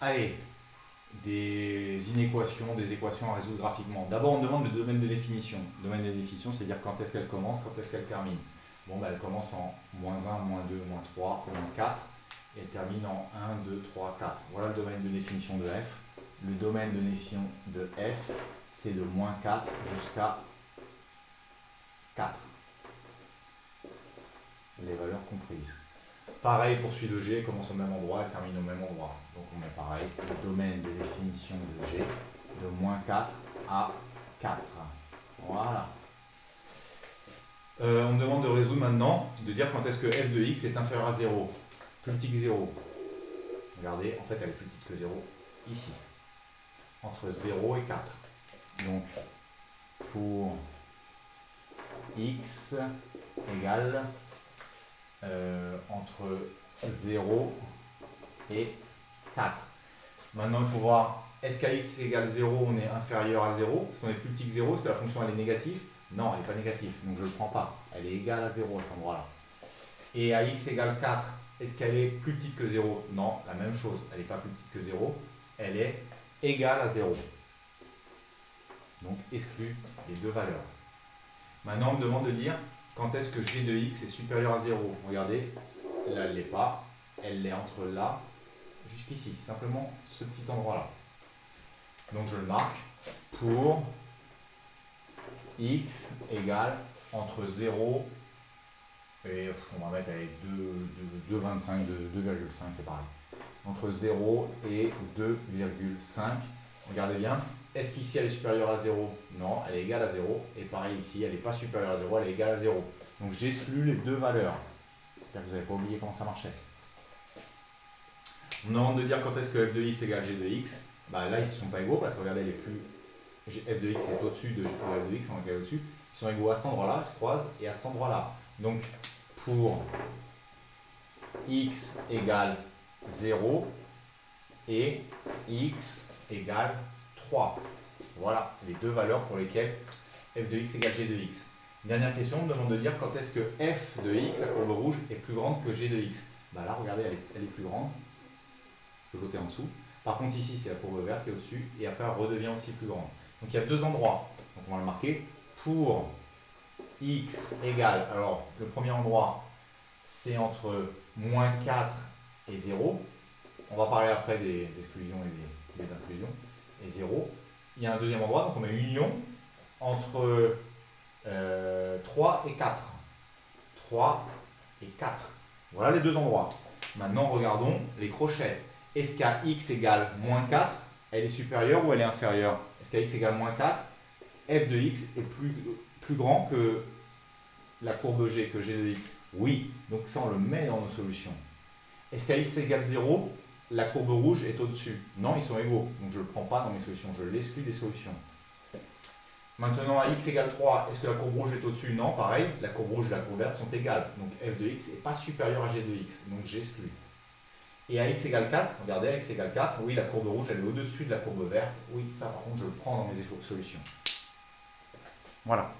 Allez, des inéquations, des équations à résoudre graphiquement. D'abord, on demande le domaine de définition. Le domaine de définition, c'est-à-dire quand est-ce qu'elle commence, quand est-ce qu'elle termine. Bon, ben, elle commence en -1, -2, -3, -4, et elle termine en 1, 2, 3, 4. Voilà le domaine de définition de f. Le domaine de définition de f, c'est de -4 jusqu'à 4. Les valeurs comprises. Pareil pour celui de G, elle commence au même endroit, elle termine au même endroit. Donc on met pareil, le domaine de définition de G, de -4 à 4. Voilà. On me demande de résoudre maintenant, de dire quand est-ce que f de x est inférieur à 0. Plus petit que 0. Regardez, en fait elle est plus petite que 0, ici. Entre 0 et 4. Donc, pour x égale entre 0 et 4. Maintenant, il faut voir, est-ce qu'à x égale 0, on est inférieur à 0? Parce qu'on est plus petit que 0, est-ce que la fonction elle est négative? Non, elle n'est pas négative, donc je ne le prends pas. Elle est égale à 0 à cet endroit-là. Et à x égale 4, est-ce qu'elle est plus petite que 0? Non, la même chose, elle n'est pas plus petite que 0, elle est égale à 0. Donc, exclut les deux valeurs. Maintenant, on me demande de dire quand est-ce que g de x est supérieur à 0. Regardez, là, elle ne l'est pas. Elle l'est entre là jusqu'ici. Simplement ce petit endroit-là. Donc, je le marque pour x égale entre 0 et, on va mettre avec 2,25, 2,5, c'est pareil. Entre 0 et 2,5. Regardez bien. Est-ce qu'ici elle est supérieure à 0? Non, elle est égale à 0. Et pareil ici, elle n'est pas supérieure à 0, elle est égale à 0. Donc j'exclus les deux valeurs. J'espère que vous n'avez pas oublié comment ça marchait. On me demande de dire quand est-ce que f de x égale g de x. Bah, là, ils ne sont pas égaux parce que regardez, f de x est au-dessus de f de x, on est au-dessus. Ils sont égaux à cet endroit-là, ils se croisent, et à cet endroit-là. Donc pour x égale 0 et x égale 3. Voilà les deux valeurs pour lesquelles f de x égale g de x. Dernière question, on me demande de dire quand est-ce que f de x, la courbe rouge, est plus grande que g de x. Bah là, regardez, elle est plus grande, parce que l'autre est en dessous. Par contre, ici, c'est la courbe verte qui est au-dessus, et après, elle redevient aussi plus grande. Donc, il y a deux endroits. Donc, on va le marquer. Pour x égale, alors, le premier endroit, c'est entre -4 et 0. On va parler après des exclusions et des inclusions. Et 0. Il y a un deuxième endroit, donc on met une union entre 3 et 4. 3 et 4. Voilà les deux endroits. Maintenant, regardons les crochets. Est-ce qu'à x égale -4, elle est supérieure ou elle est inférieure? Est-ce qu'à x égale -4, f de x est plus grand que la courbe g, que g de x? Oui, donc ça on le met dans nos solutions. Est-ce qu'à x égale 0, la courbe rouge est au-dessus? Non, ils sont égaux, donc je ne le prends pas dans mes solutions, je l'exclus des solutions. Maintenant, à x égale 3, est-ce que la courbe rouge est au-dessus? Non, pareil, la courbe rouge et la courbe verte sont égales. Donc f de x n'est pas supérieur à g de x, donc j'exclus. Et à x égale 4, regardez, à x égale 4, oui, la courbe rouge, elle est au-dessus de la courbe verte. Oui, ça, par contre, je le prends dans mes solutions. Voilà.